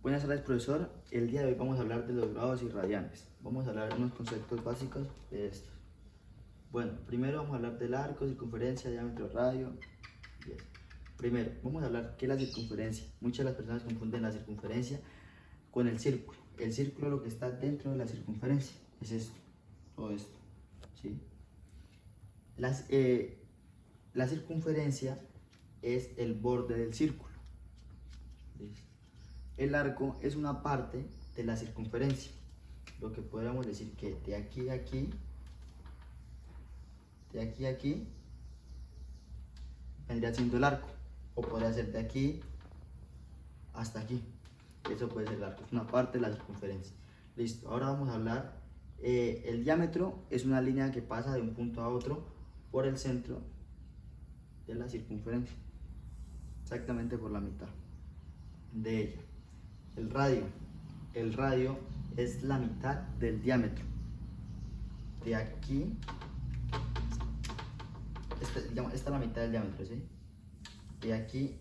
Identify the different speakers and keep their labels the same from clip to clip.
Speaker 1: Buenas tardes, profesor. El día de hoy vamos a hablar de los grados y radianes. Vamos a hablar de unos conceptos básicos de estos. Bueno, primero vamos a hablar del arco, circunferencia, diámetro, radio. Y eso. Primero, vamos a hablar qué es la circunferencia. Muchas de las personas confunden la circunferencia con el círculo. El círculo, lo que está dentro de la circunferencia, es esto, todo esto, ¿sí? La circunferencia es el borde del círculo. ¿Listo? El arco es una parte de la circunferencia, lo que podríamos decir que de aquí a aquí, de aquí a aquí, vendría siendo el arco, o podría ser de aquí hasta aquí. Eso puede ser el arco, es una parte de la circunferencia. Listo, ahora vamos a hablar, el diámetro es una línea que pasa de un punto a otro por el centro de la circunferencia, exactamente por la mitad de ella. El radio es la mitad del diámetro. De aquí, esta es la mitad del diámetro, ¿sí? De aquí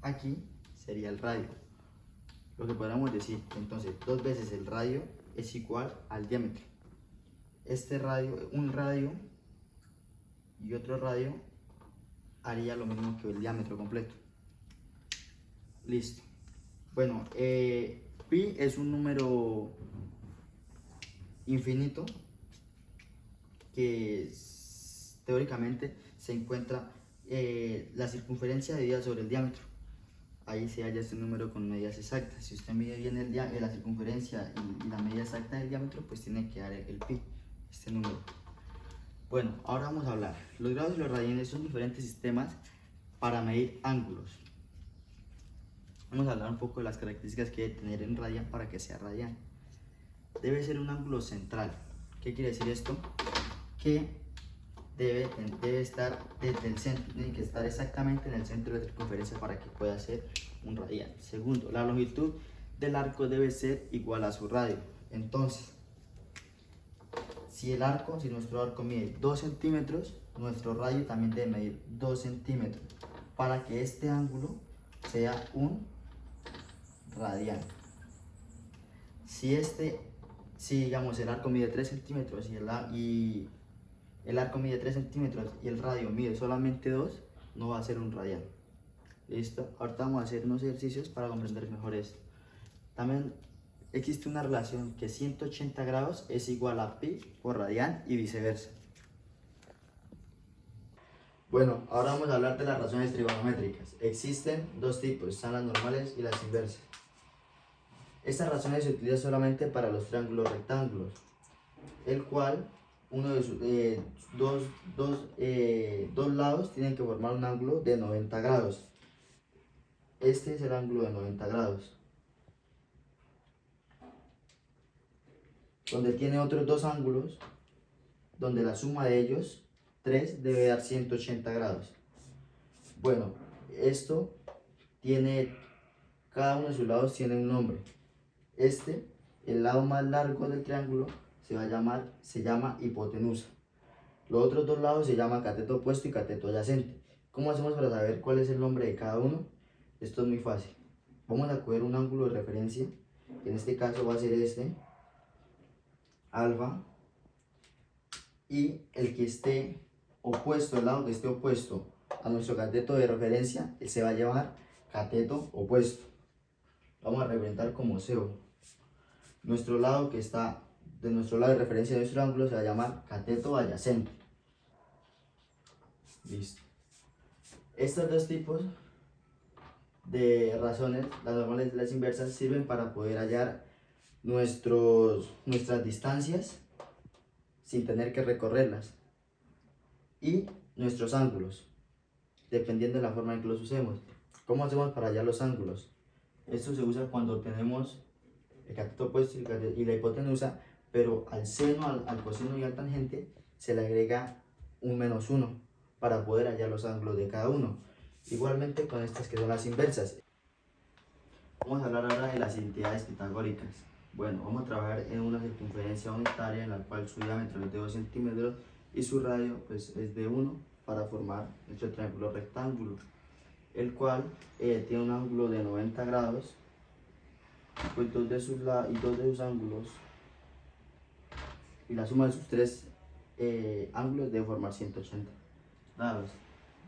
Speaker 1: a aquí sería el radio. Lo que podríamos decir, entonces, 2 veces el radio es igual al diámetro. Este radio, un radio y otro radio haría lo mismo que el diámetro completo. Listo. Bueno, pi es un número infinito que teóricamente se encuentra la circunferencia dividida sobre el diámetro. Ahí se halla este número con medidas exactas. Si usted mide bien la circunferencia y la medida exacta del diámetro, pues tiene que dar el pi, este número. Bueno, ahora vamos a hablar. Los grados y los radianes son diferentes sistemas para medir ángulos. Vamos a hablar un poco de las características que debe tener en radian para que sea radian. Debe ser un ángulo central. ¿Qué quiere decir esto? Que debe estar desde el centro, tiene que estar exactamente en el centro de la circunferencia para que pueda ser un radian. Segundo, la longitud del arco debe ser igual a su radio. Entonces, si nuestro arco mide 2 centímetros, nuestro radio también debe medir 2 centímetros para que este ángulo sea un radian. Si digamos el arco mide 3 centímetros y el arco mide 3 centímetros y el radio mide solamente 2, no va a ser un radian. Listo, ahorita vamos a hacer unos ejercicios para comprender mejor esto. También existe una relación que 180 grados es igual a pi por radian y viceversa. Bueno, ahora vamos a hablar de las razones trigonométricas. Existen dos tipos, están las normales y las inversas. Estas razones se utilizan solamente para los triángulos rectángulos, el cual uno de sus dos lados tienen que formar un ángulo de 90 grados. Este es el ángulo de 90 grados. Donde tiene otros dos ángulos, donde la suma de ellos, 3, debe dar 180 grados. Bueno, cada uno de sus lados tiene un nombre. El lado más largo del triángulo se llama hipotenusa. Los otros dos lados se llaman cateto opuesto y cateto adyacente. ¿Cómo hacemos para saber cuál es el nombre de cada uno? Esto es muy fácil. Vamos a coger un ángulo de referencia, que en este caso va a ser este, alfa, y el que esté opuesto, el lado que esté opuesto a nuestro cateto de referencia, él se va a llamar cateto opuesto. Vamos a representar como CO. Nuestro lado que está de nuestro lado de referencia de nuestro ángulo se va a llamar cateto adyacente. Listo. Estos dos tipos de razones, las normales y las inversas, sirven para poder hallar nuestras distancias sin tener que recorrerlas y nuestros ángulos, dependiendo de la forma en que los usemos. ¿Cómo hacemos para hallar los ángulos? Esto se usa cuando tenemos el cateto opuesto y la hipotenusa, pero al seno, al coseno y al tangente se le agrega un -1 para poder hallar los ángulos de cada uno. Igualmente con estas que son las inversas. Vamos a hablar ahora de las identidades pitagóricas. Bueno, vamos a trabajar en una circunferencia unitaria en la cual su diámetro es de 2 centímetros y su radio pues, es de 1 para formar nuestro triángulo rectángulo, el cual tiene un ángulo de 90 grados pues y dos de sus ángulos y la suma de sus tres ángulos debe formar 180 grados.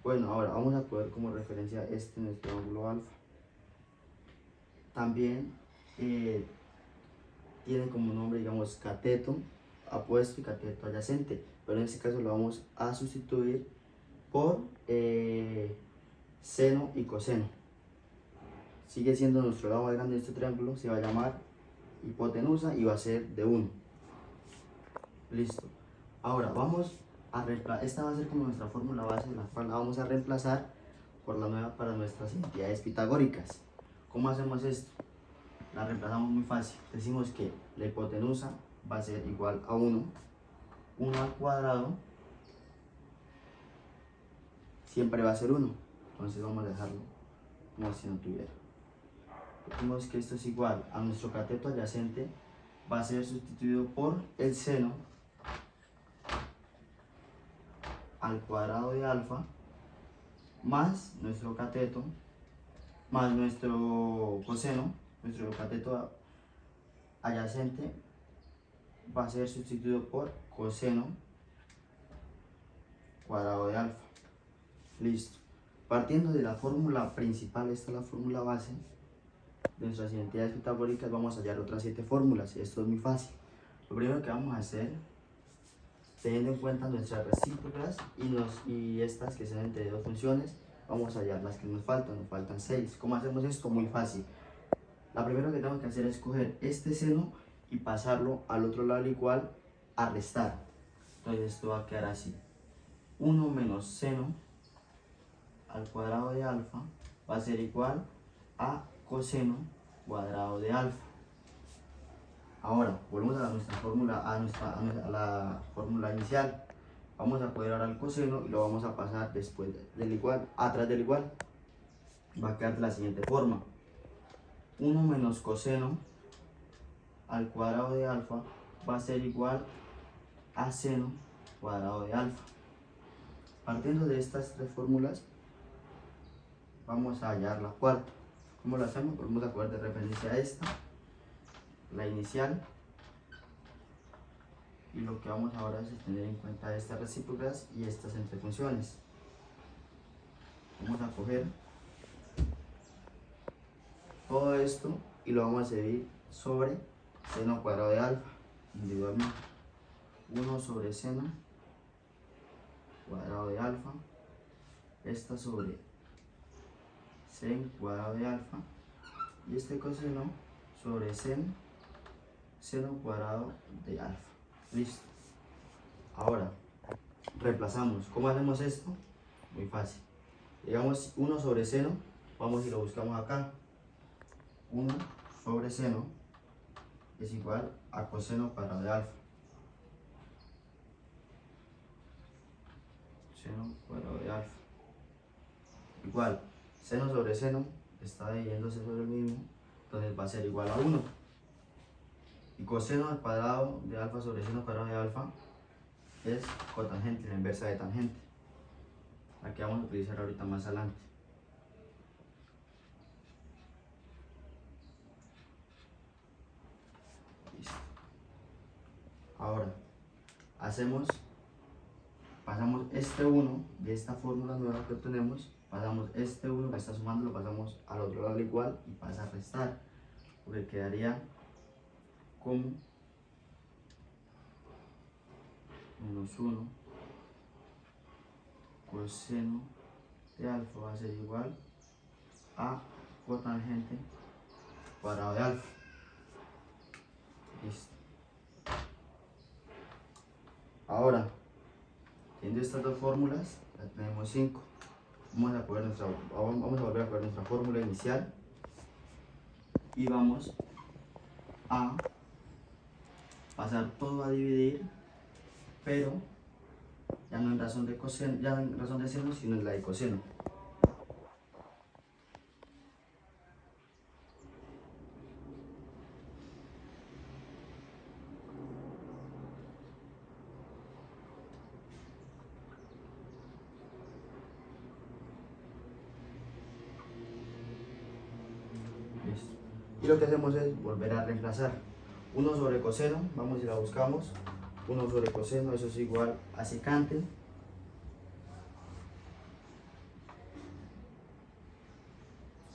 Speaker 1: Bueno, ahora vamos a coger como referencia nuestro ángulo alfa. También tiene como nombre, digamos, cateto apuesto y cateto adyacente, pero en este caso lo vamos a sustituir por seno y coseno. Sigue siendo nuestro lado más grande de este triángulo, se va a llamar hipotenusa y va a ser de 1. Listo. Ahora vamos a reemplazar, esta va a ser como nuestra fórmula base, la cual la vamos a reemplazar por la nueva para nuestras identidades pitagóricas. ¿Cómo hacemos esto? La reemplazamos muy fácil. Decimos que la hipotenusa va a ser igual a 1 al cuadrado siempre va a ser 1. Entonces vamos a dejarlo como si no tuviera. Decimos que esto es igual a nuestro cateto adyacente, va a ser sustituido por el seno al cuadrado de alfa más nuestro cateto más nuestro coseno. Nuestro cateto adyacente va a ser sustituido por coseno cuadrado de alfa. Listo. Partiendo de la fórmula principal, esta es la fórmula base de nuestras identidades pitagóricas, vamos a hallar otras 7 fórmulas. Esto es muy fácil. Lo primero que vamos a hacer, teniendo en cuenta nuestras recíprocas y estas que sean entre dos funciones, vamos a hallar las que nos faltan 6. ¿Cómo hacemos esto? Muy fácil. La primera que tenemos que hacer es coger este seno y pasarlo al otro lado igual a restar. Entonces esto va a quedar así: 1 menos seno al cuadrado de alfa va a ser igual a coseno cuadrado de alfa. Ahora volvemos a nuestra fórmula, a la fórmula inicial. Vamos a coger ahora el coseno y lo vamos a pasar después del igual, atrás del igual. Va a quedar de la siguiente forma: 1 menos coseno al cuadrado de alfa va a ser igual a seno cuadrado de alfa. Partiendo de estas 3 fórmulas, vamos a hallar la cuarta. ¿Cómo lo hacemos? Volvemos a coger de referencia a esta, la inicial, y lo que vamos ahora es tener en cuenta estas recíprocas y estas entre funciones. Vamos a coger todo esto y lo vamos a dividir sobre seno cuadrado de alfa individualmente. 1 sobre seno cuadrado de alfa, esta sobre seno cuadrado de alfa, y este coseno sobre seno cuadrado de alfa. Listo. Ahora reemplazamos. ¿Cómo hacemos esto? Muy fácil. Digamos 1 sobre seno, vamos y lo buscamos acá. 1 sobre seno es igual a coseno cuadrado de alfa. Seno cuadrado de alfa. Igual, seno sobre seno está dividiéndose sobre el mismo, entonces va a ser igual a 1. Y coseno al cuadrado de alfa sobre seno cuadrado de alfa es cotangente, la inversa de tangente, la que vamos a utilizar ahorita más adelante. Listo. Ahora pasamos este 1 de esta fórmula nueva que obtenemos, pasamos este 1 que está sumando, lo pasamos al otro lado igual y pasa a restar, porque quedaría como menos 1 coseno de alfa va a ser igual a cotangente cuadrado de alfa. Listo. Ahora, teniendo estas dos fórmulas, ya tenemos 5. Vamos a volver a poner nuestra fórmula inicial y vamos a pasar todo a dividir, pero ya no en razón de coseno, ya no en razón de seno, sino en la de coseno. Listo. Y lo que hacemos es volver a reemplazar. 1 sobre coseno, vamos y la buscamos. 1 sobre coseno, eso es igual a secante.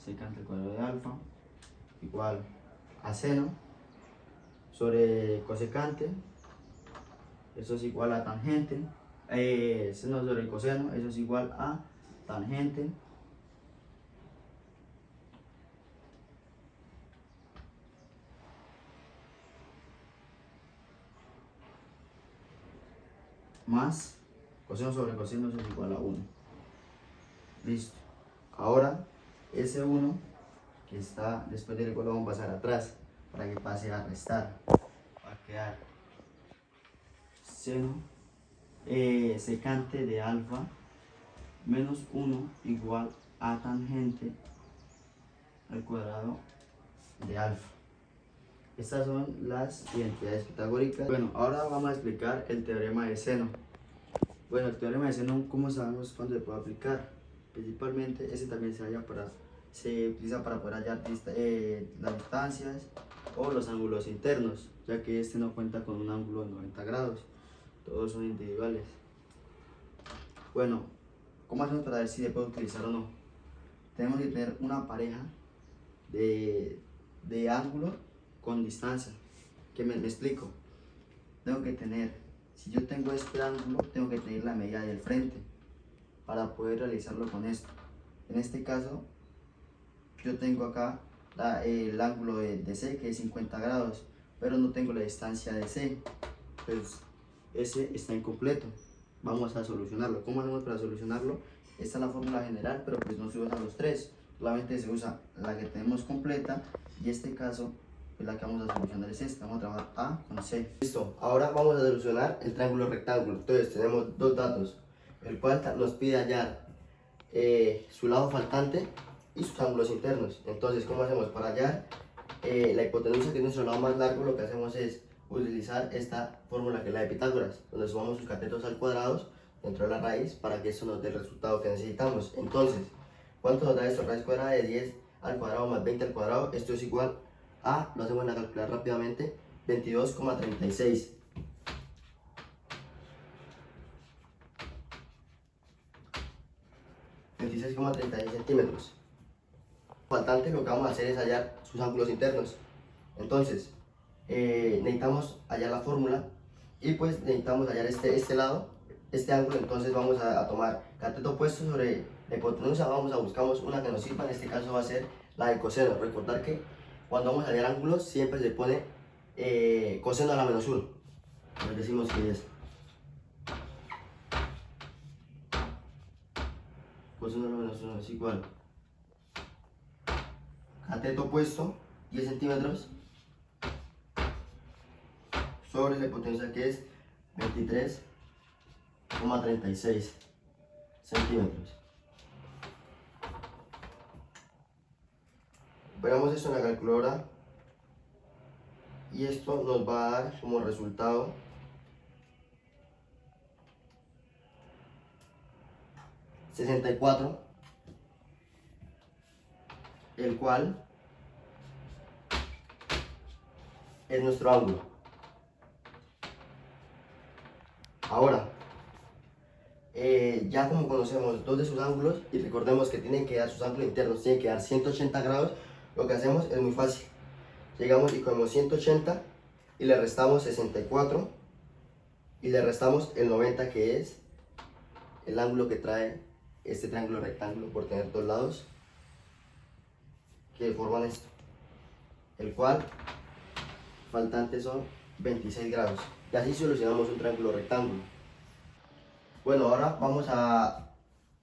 Speaker 1: Secante al cuadrado de alfa, igual a seno sobre cosecante, eso es igual a tangente. Seno sobre coseno, eso es igual a tangente. Más coseno sobre coseno, eso es igual a 1. Listo. Ahora, ese 1 que está después del igual lo vamos a pasar atrás para que pase a restar. Va a quedar seno secante de alfa menos 1 igual a tangente al cuadrado de alfa. Estas son las identidades pitagóricas. Bueno, ahora vamos a explicar el teorema de seno. Bueno, el teorema de seno, ¿cómo sabemos cuándo se puede aplicar? Principalmente, ese también se utiliza para poder hallar las distancias o los ángulos internos, ya que este no cuenta con un ángulo de 90 grados, todos son individuales. Bueno, ¿cómo hacemos para ver si se puede utilizar o no? Tenemos que tener una pareja de ángulo con distancia. ¿Qué me explico? Tengo que tener, si yo tengo este ángulo, tengo que tener la medida del frente para poder realizarlo con esto. En este caso, yo tengo acá el ángulo de C, que es 50 grados, pero no tengo la distancia de C, pues ese está incompleto. Vamos a solucionarlo. ¿Cómo hacemos para solucionarlo? Esta es la fórmula general, pero pues no se usan los tres, solamente se usa la que tenemos completa, y este caso, pues la que vamos a solucionar es esta. Vamos a trabajar A con C. Listo, ahora vamos a solucionar el triángulo rectángulo. Entonces tenemos dos datos, el cual nos pide hallar su lado faltante y sus ángulos internos. Entonces, ¿cómo hacemos? Para hallar la hipotenusa, que es nuestro lado más largo, lo que hacemos es utilizar esta fórmula, que es la de Pitágoras, donde sumamos sus catetos al cuadrado dentro de la raíz para que eso nos dé el resultado que necesitamos. Entonces, ¿cuánto nos da esto? Raíz cuadrada de 10 al cuadrado más 20 al cuadrado. Esto es igual a, lo hacemos en la calculadora rápidamente, 22,36. centímetros. Faltante, lo que vamos a hacer es hallar sus ángulos internos. Entonces, necesitamos hallar la fórmula y pues necesitamos hallar este lado, este ángulo. Entonces vamos a tomar cateto opuesto sobre la hipotenusa, buscamos una que nos sirva. En este caso va a ser la de coseno. Recordar que cuando vamos a hallar ángulos siempre se pone coseno a la menos 1. Entonces decimos que es coseno a la menos 1 es igual cateto opuesto 10 centímetros sobre la hipotenusa, que es 23,36 centímetros. Veamos esto en la calculadora y esto nos va a dar como resultado 64, el cual es nuestro ángulo. Ahora, ya como conocemos dos de sus ángulos y recordemos que tienen que dar sus ángulos internos, tienen que dar 180 grados, lo que hacemos es muy fácil. Llegamos y cogemos 180 y le restamos 64 y le restamos el 90, que es el ángulo que trae este triángulo rectángulo por tener dos lados que forman esto, el cual faltantes son 26 grados. Y así solucionamos un triángulo rectángulo. Bueno, ahora vamos a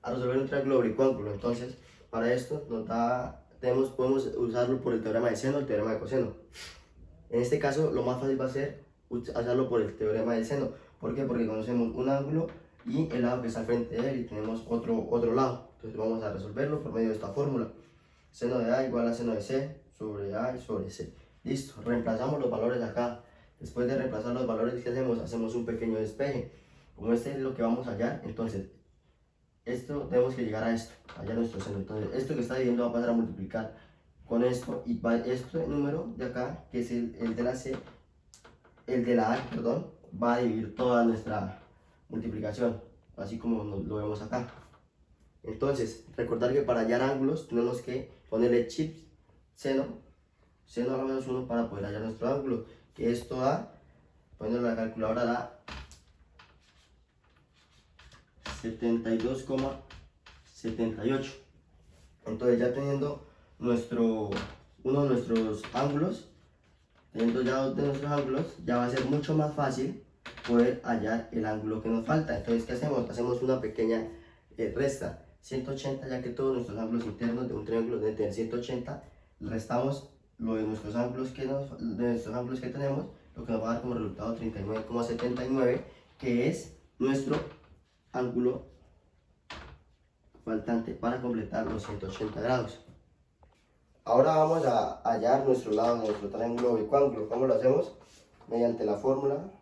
Speaker 1: resolver un triángulo oblicuángulo. Entonces, para esto podemos usarlo por el teorema de seno, el teorema de coseno. En este caso, lo más fácil va a ser hacerlo por el teorema de seno. ¿Por qué? Porque conocemos un ángulo y el lado que está al frente de él, y tenemos otro lado. Entonces vamos a resolverlo por medio de esta fórmula. Seno de A igual a seno de C sobre A y sobre C. Listo, reemplazamos los valores acá. Después de reemplazar los valores, ¿qué hacemos? Hacemos un pequeño despeje. Como este es lo que vamos a hallar, entonces tenemos que llegar a esto, hallar nuestro seno. Entonces esto que está dividiendo va a pasar a multiplicar.
Speaker 2: con esto, y va este número de acá, que es el de la C, el de la A, perdón, va a dividir toda nuestra multiplicación, así como lo vemos acá. Entonces, recordar que para hallar ángulos tenemos que ponerle chips seno a la menos 1 para poder hallar nuestro ángulo, que esto da, poniendo la calculadora, da 72,78. Entonces, ya teniendo uno de nuestros ángulos, teniendo ya dos de nuestros ángulos, ya va a ser mucho más fácil poder hallar el ángulo que nos falta. Entonces, ¿qué hacemos? Hacemos una pequeña resta. 180, ya que todos nuestros ángulos internos de un triángulo deben tener 180, restamos lo de nuestros ángulos que tenemos, lo que nos va a dar como resultado 39,79, que es nuestro ángulo faltante para completar los 180 grados. Ahora vamos a hallar nuestro lado de nuestro triángulo bicuángulo. ¿Cómo lo hacemos? Mediante la fórmula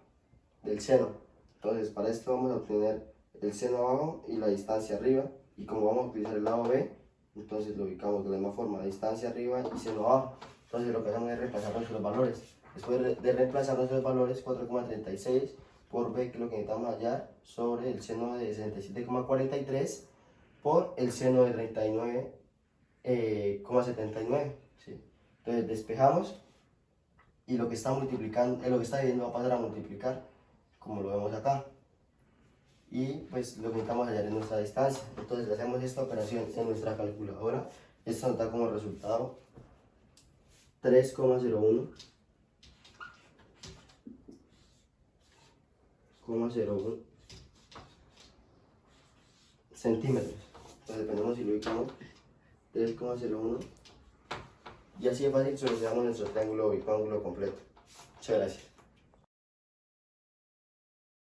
Speaker 2: del seno. Entonces, para esto vamos a obtener el seno abajo y la distancia arriba. Y como vamos a utilizar el lado B, entonces lo ubicamos de la misma forma, distancia arriba y seno abajo. Entonces lo que hacemos es reemplazar nuestros valores. Después de reemplazar nuestros valores, 4,36 por B, que es lo que necesitamos hallar, sobre el seno de 67,43 por el seno de 39,79. ¿Sí? Entonces despejamos y lo que está multiplicando, lo que está dividiendo va a pasar a multiplicar, como lo vemos acá. Y pues lo que necesitamos hallar es nuestra distancia. Entonces hacemos esta operación en nuestra calculadora. Esto nos da como resultado 3,01 centímetros. Entonces dependemos si lo ubicamos, 3,01, y así de fácil solucionamos nuestro triángulo bicuángulo completo. Muchas gracias.